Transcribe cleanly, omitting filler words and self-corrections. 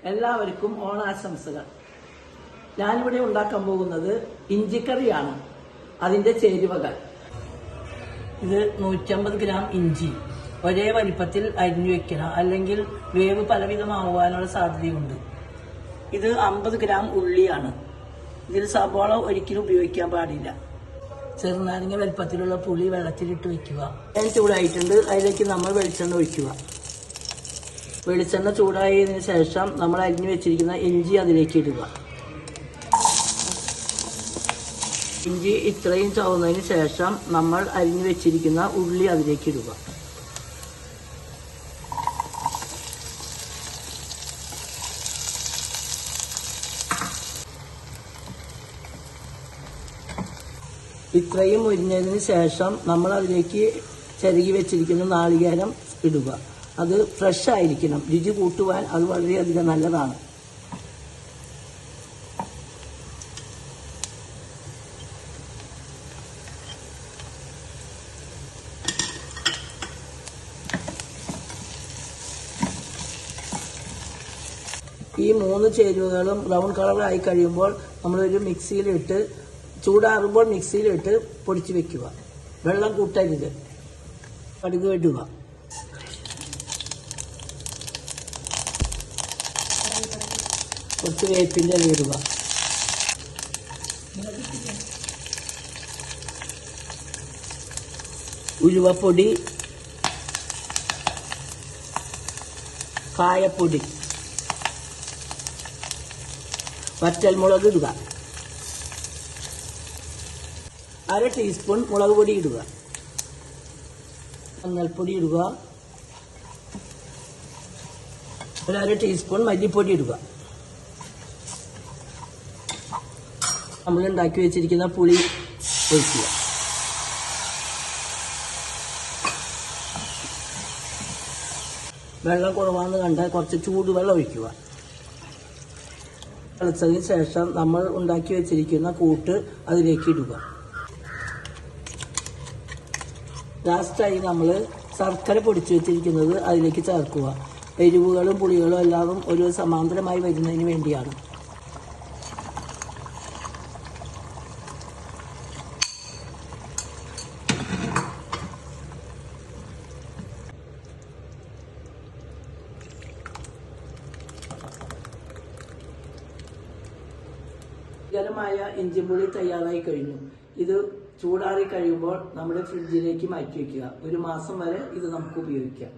എല്ലാവർക്കും ഓണാശംസകൾ. ഞാനിവിടെ ഉണ്ടാക്കാൻ പോകുന്നത് ഇഞ്ചിക്കറിയാണ്. അതിന്റെ ചേരുവകൾ: ഇത് 150 ഗ്രാം ഇഞ്ചി ഒരേ വലിപ്പത്തിൽ അരിഞ്ഞു വെക്കണം, അല്ലെങ്കിൽ വേവ് പലവിധമാവാനുള്ള സാധ്യതയുണ്ട്. ഇത് 50 ഗ്രാം ഉള്ളിയാണ്. ഇതിൽ സവാള ഒരിക്കലും ഉപയോഗിക്കാൻ പാടില്ല. ചെറുനാരങ്ങ വലിപ്പത്തിലുള്ള പുളി വെള്ളത്തിലിട്ട് വെക്കുക. എണ്ണ ചൂടായിട്ടുണ്ട്, അതിലേക്ക് നമ്മൾ വെളിച്ചെണ്ണ ഒഴിക്കുക. വെളിച്ചെണ്ണ ചൂടായതിനു ശേഷം നമ്മൾ അരിഞ്ഞു വെച്ചിരിക്കുന്ന ഇഞ്ചി അതിലേക്ക് ഇടുക. ഇഞ്ചി ഇത്രയും ചുവന്നതിന് ശേഷം നമ്മൾ അരിഞ്ഞു വെച്ചിരിക്കുന്ന ഉള്ളി അതിലേക്ക് ഇടുക. ഇത്രയും മുരിഞ്ഞതിന് ശേഷം നമ്മൾ അതിലേക്ക് ചിരകി വെച്ചിരിക്കുന്ന നാളികേരം ഇടുക. അത് ഫ്രഷ് ആയിരിക്കണം. രുചി കൂട്ടുവാൻ അത് വളരെയധികം നല്ലതാണ്. ഈ 3 ചേരുവകളും ബ്രൗൺ കളറായി കഴിയുമ്പോൾ നമ്മളൊരു മിക്സിയിലിട്ട് ചൂടാറുമ്പോൾ മിക്സിയിലിട്ട് പൊടിച്ച് വെക്കുക. വെള്ളം കൂട്ടരുത്. കടുക് ഇടുക. കുറച്ച് വേപ്പിൻ്റെ ഇല ഇടുക. ഉലുവപ്പൊടി, കായപ്പൊടി, വറ്റൽമുളക് ഇടുക. 1/2 ടീസ്പൂൺ മുളക് പൊടി ഇടുക. മഞ്ഞൾപ്പൊടി ഇടുക. 1/2 ടീസ്പൂൺ മല്ലിപ്പൊടി ഇടുക. നമ്മൾ ഉണ്ടാക്കി വെച്ചിരിക്കുന്ന പുളി ഒഴിക്കുക. വെള്ളം കുറവാണെന്ന് കണ്ടാൽ കുറച്ച് ചൂടുവെള്ളം ഒഴിക്കുക. തിളച്ചതിന് ശേഷം നമ്മൾ ഉണ്ടാക്കി വെച്ചിരിക്കുന്ന കൂട്ട് അതിലേക്ക് ഇടുക. ലാസ്റ്റായി നമ്മൾ ശർക്കര പൊടിച്ചു വെച്ചിരിക്കുന്നത് അതിലേക്ക് ചേർക്കുക. എരിവുകളും പുളികളും എല്ലാം ഒരു സമാന്തരമായി വരുന്നതിന് വേണ്ടിയാണ്. രുചികരമായ ഇഞ്ചിപ്പുളി തയ്യാറായി കഴിഞ്ഞു. ഇത് ചൂടാറി കഴിയുമ്പോൾ നമ്മുടെ ഫ്രിഡ്ജിലേക്ക് മാറ്റി വയ്ക്കുക. 1 മാസം വരെ ഇത് നമുക്ക് ഉപയോഗിക്കാം.